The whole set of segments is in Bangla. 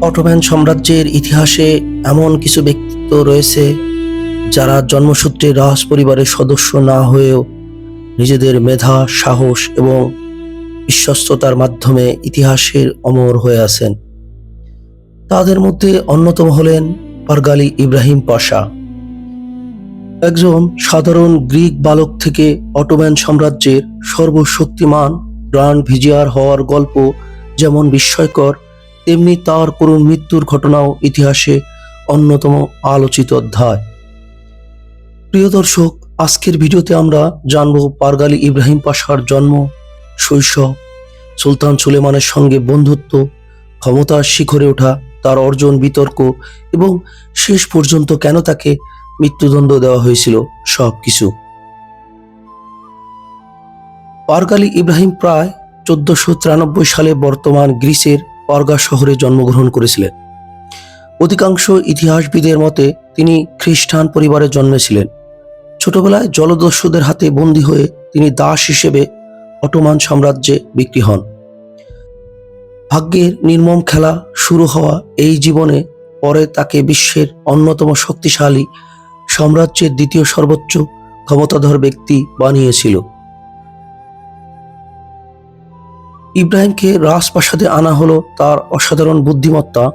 অটোম্যান সাম্রাজ্যের ইতিহাসে এমন কিছু ব্যক্তিত্ব রয়েছে যারা জন্মসূত্রে রাজ পরিবারের সদস্য না হয়েও নিজেদের মেধা, সাহস এবং বিশ্বস্ততার মাধ্যমে ইতিহাসের অমর হয়ে আছেন। তাদের মধ্যে অন্যতম হলেন পারগালি ইব্রাহিম পাশা। একজন সাধারণ গ্রিক বালক থেকে অটোম্যান সাম্রাজ্যের সর্বশক্তিমান গ্র্যান্ড ভিজিয়ার হওয়ার গল্প যেমন বিস্ময়কর, তেমনি তার করুণ মৃত্যুর ঘটনাও ইতিহাসে অন্যতম আলোচিত অধ্যায়। প্রিয় দর্শক, আজকের ভিডিওতে আমরা জানব পারগালি ইব্রাহিম পাশার জন্ম, শৈশব, সুলতান সুলেমানের সঙ্গে বন্ধুত্ব, ক্ষমতার শিখরে ওঠা, তার অর্জন, বিতর্ক এবং শেষ পর্যন্ত কেন তাকে মৃত্যুদণ্ড দেওয়া হয়েছিল সবকিছু। পারগালি ইব্রাহিম প্রায় 1493 সালে বর্তমান গ্রিসের পারগা শহরে জন্মগ্রহণ করেছিলেন। অধিকাংশ ইতিহাসবিদের মতে তিনি খ্রিস্টান পরিবারে জন্মেছিলেন। ছোটবেলায় জলদস্যুদের হাতে বন্দী হয়ে তিনি দাস হিসেবে অটোমান সাম্রাজ্যে বিক্রি হন। ভাগ্যের নির্মম খেলা শুরু হওয়া এই জীবনে পরে তাকে বিশ্বের অন্যতম শক্তিশালী সাম্রাজ্যের দ্বিতীয় সর্বোচ্চ ক্ষমতাধর ব্যক্তি বানিয়েছিল। ইব্রাহিমকে রাজপ্রাসাদে আনা হলো তার অসাধারণ বুদ্ধিমত্তা,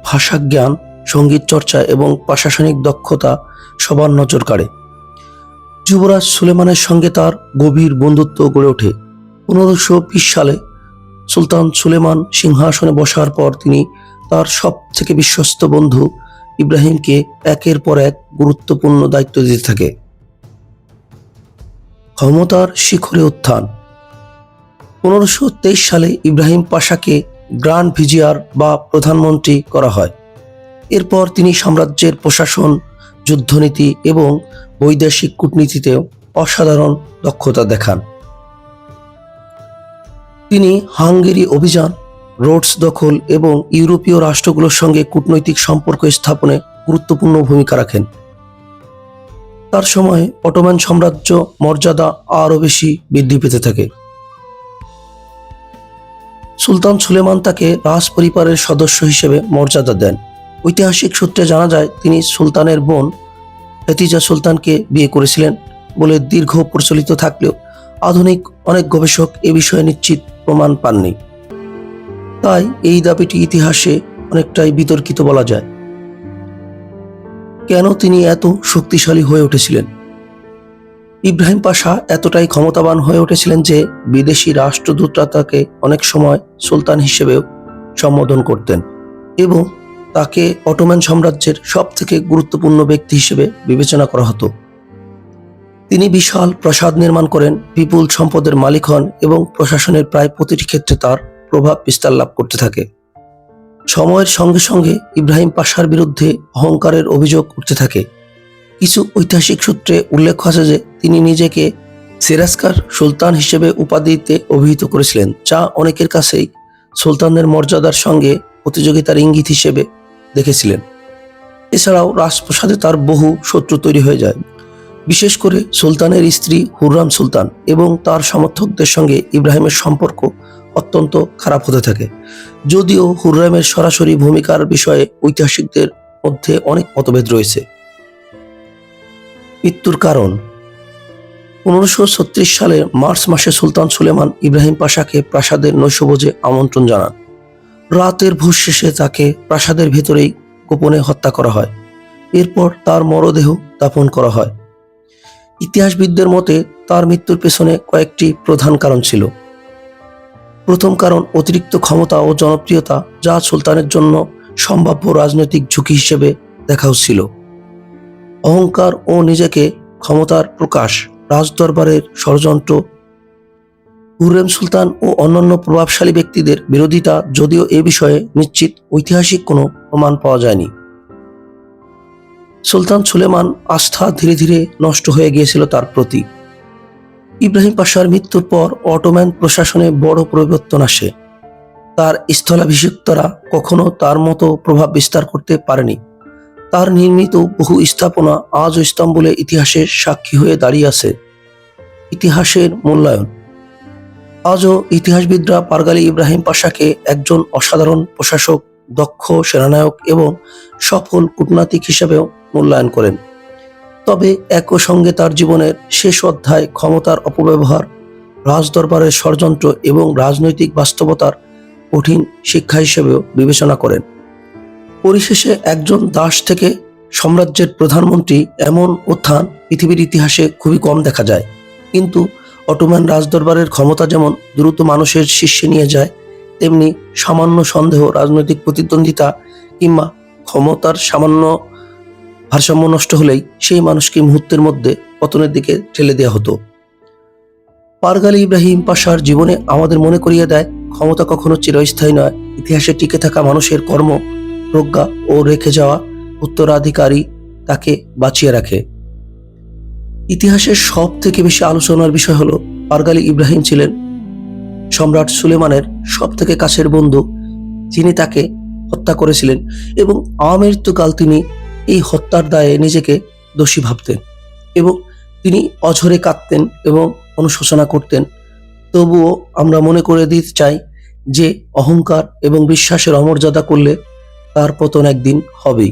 ভাষাজ্ঞান, সঙ্গীত চর্চা এবং প্রশাসনিক দক্ষতা সবার নজর কাড়ে। যুবরাজ সুলেমানের সঙ্গে তার গভীর বন্ধুত্ব গড়ে ওঠে। 1520 সালে সুলতান সুলেমান সিংহাসনে বসার পর তিনি তার সব থেকে বিশ্বস্ত বন্ধু ইব্রাহিমকে একের পর এক গুরুত্বপূর্ণ দায়িত্ব দিতে থাকে। ক্ষমতার শিখরে উত্থান। 1523 সালে ইব্রাহিম পাশাকে গ্র্যান্ড ভিজিয়ার বা প্রধানমন্ত্রী করা হয়। এরপর তিনি সাম্রাজ্যের প্রশাসন, যুদ্ধনীতি এবং বৈদেশিক কূটনীতিতেও অসাধারণ দক্ষতা দেখান। তিনি হাঙ্গেরি অভিযান, রোডস দখল এবং ইউরোপীয় রাষ্ট্রগুলোর সঙ্গে কূটনৈতিক সম্পর্ক স্থাপনে গুরুত্বপূর্ণ ভূমিকা রাখেন। তার সময়ে অটোম্যান সাম্রাজ্য মর্যাদা আরও বেশি বৃদ্ধি পেতে থাকে। সুলতান সুলেমান তাকে রাজ পরিবারের সদস্য হিসেবে মর্যাদা দেন। ঐতিহাসিক সূত্রে জানা যায় তিনি সুলতানের বোন হেতিজা সুলতানকে বিয়ে করেছিলেন বলে দীর্ঘ প্রচলিত থাকলেও আধুনিক অনেক গবেষক এ বিষয়ে নিশ্চিত প্রমাণ পাননি। তাই এই দাবিটি ইতিহাসে অনেকটাই বিতর্কিত বলা যায়। কেন তিনি এত শক্তিশালী হয়ে উঠেছিলেন? ইব্রাহিম পাশা এতটাই ক্ষমতাবান হয়ে উঠেছিলেন যে বিদেশি রাষ্ট্রদূতরা তাকে অনেক সময় সুলতান হিসেবেও সম্বোধন করতেন এবং তাকে অটোম্যান সাম্রাজ্যের সব থেকে গুরুত্বপূর্ণ ব্যক্তি হিসেবে বিবেচনা করা হতো। তিনি বিশাল প্রাসাদ নির্মাণ করেন, বিপুল সম্পদের মালিক হন এবং প্রশাসনের প্রায় প্রতিটি ক্ষেত্রে তার প্রভাব বিস্তার লাভ করতে থাকে। সময়ের সঙ্গে সঙ্গে ইব্রাহিম পাশার বিরুদ্ধে অহংকারের অভিযোগ উঠতে থাকে। কিছু ঐতিহাসিক সূত্রে উল্লেখ আছে যে তিনি নিজেকে সেরাস্কার সুলতান হিসেবে উপাধিতে অভিহিত করেছিলেন, যা অনেকের কাছেই সুলতানের মর্যাদার সঙ্গে প্রতিযোগিতার ইঙ্গিত হিসেবে দেখেছিলেন। এছাড়াও রাজপ্রাসাদে তার বহু শত্রু তৈরি হয়ে যায়। বিশেষ করে সুলতানের স্ত্রী হুররাম সুলতান এবং তার সমর্থকদের সঙ্গে ইব্রাহিমের সম্পর্ক অত্যন্ত খারাপ হতে থাকে। যদিও হুররামের সরাসরি ভূমিকার বিষয়ে ঐতিহাসিকদের মধ্যে অনেক মতভেদ রয়েছে। মৃত্যুর কারণ। 1536 সালের মার্চ মাসে সুলতান সুলেমান ইব্রাহিম পাশাকে প্রাসাদের নৈশভোজে আমন্ত্রণ জানান। রাতের ভোজ শেষে তাকে প্রাসাদের ভেতরেই গোপনে হত্যা করা হয়। এরপর তার মরদেহ দাফন করা হয়। ইতিহাসবিদদের মতে তার মৃত্যুর পেছনে কয়েকটি প্রধান কারণ ছিল। প্রথম কারণ অতিরিক্ত ক্ষমতা ও জনপ্রিয়তা, যা সুলতানের জন্য সম্ভাব্য রাজনৈতিক ঝুঁকি হিসেবে দেখা হচ্ছিল। অহংকার ও নিজেকে ক্ষমতার প্রকাশ, রাজদরবারের ষড়যন্ত্র, হুররেম সুলতান ও অন্যান্য প্রভাবশালী ব্যক্তিদের বিরোধিতা, যদিও এ বিষয়ে নিশ্চিত ঐতিহাসিক কোনো প্রমাণ পাওয়া যায়নি। সুলতান সুলেমান আস্থা ধীরে ধীরে নষ্ট হয়ে গিয়েছিল তার প্রতি। ইব্রাহিম পাশার মৃত্যুর পর অটোম্যান প্রশাসনে বড় পরিবর্তন আসে। তার স্থলাভিষিক্তরা কখনো তার মতো প্রভাব বিস্তার করতে পারেনি। তার নির্মিত বহু স্থাপনা আজও ইস্তাম্বুলে ইতিহাসের সাক্ষী হয়ে দাঁড়িয়ে আছে। ইতিহাসের মূল্যায়ন। আজও ইতিহাসবিদরা পারগালি ইব্রাহিম পাশাকে একজন অসাধারণ প্রশাসক দক্ষ সেনানায়ক এবং সফল কূটনীতিক হিসেবেও মূল্যায়ন করেন। তবে একই সঙ্গে তার জীবনের শেষ অধ্যায় ক্ষমতার অপব্যবহার, রাজদরবারের ষড়যন্ত্র এবং রাজনৈতিক বাস্তবতার কঠিন শিক্ষা হিসেবেও বিবেচনা করেন। পরিশেষে একজন দাস থেকে সাম্রাজ্যের প্রধানমন্ত্রী এমন উত্থান পৃথিবীর ইতিহাসে খুবই কম দেখা যায়। কিন্তু অটোমান রাজদরবারের ক্ষমতা যেমন দ্রুত মানুষের শীর্ষে নিয়ে যায়, তেমনি সামান্য সন্দেহ, রাজনৈতিক প্রতিদ্বন্দ্বিতা কিংবা ক্ষমতার সামান্য ভারসাম্য নষ্ট হলেই সেই মানুষকে মুহূর্তের মধ্যে পতনের দিকে ঠেলে দেওয়া হতো। পারগালি ইব্রাহিম পাশার জীবনে আমাদের মনে করিয়ে দেয়, ক্ষমতা কখনো চিরস্থায়ী নয়। ইতিহাসে টিকে থাকা মানুষের কর্ম, প্রজ্ঞা ও রেখে যাওয়া উত্তরাধিকারী তাকে বাঁচিয়ে রাখে। ইতিহাসের সব থেকে বেশি আলোচনার বিষয় হলো, পারগালি ইব্রাহিম ছিলেন সম্রাট সুলেমানের সব থেকে কাছের বন্ধু, যিনি তাকে হত্যা করেছিলেন এবং আমৃত্যুকাল তিনি এই হত্যার দায়ে নিজেকে দোষী ভাবতেন এবং তিনি অঝরে কাঁদতেন এবং অনুশোচনা করতেন। তবুও আমরা মনে করে দিতে চাই যে অহংকার এবং বিশ্বাসের অমর্যাদা করলে তার পতন একদিন হবেই।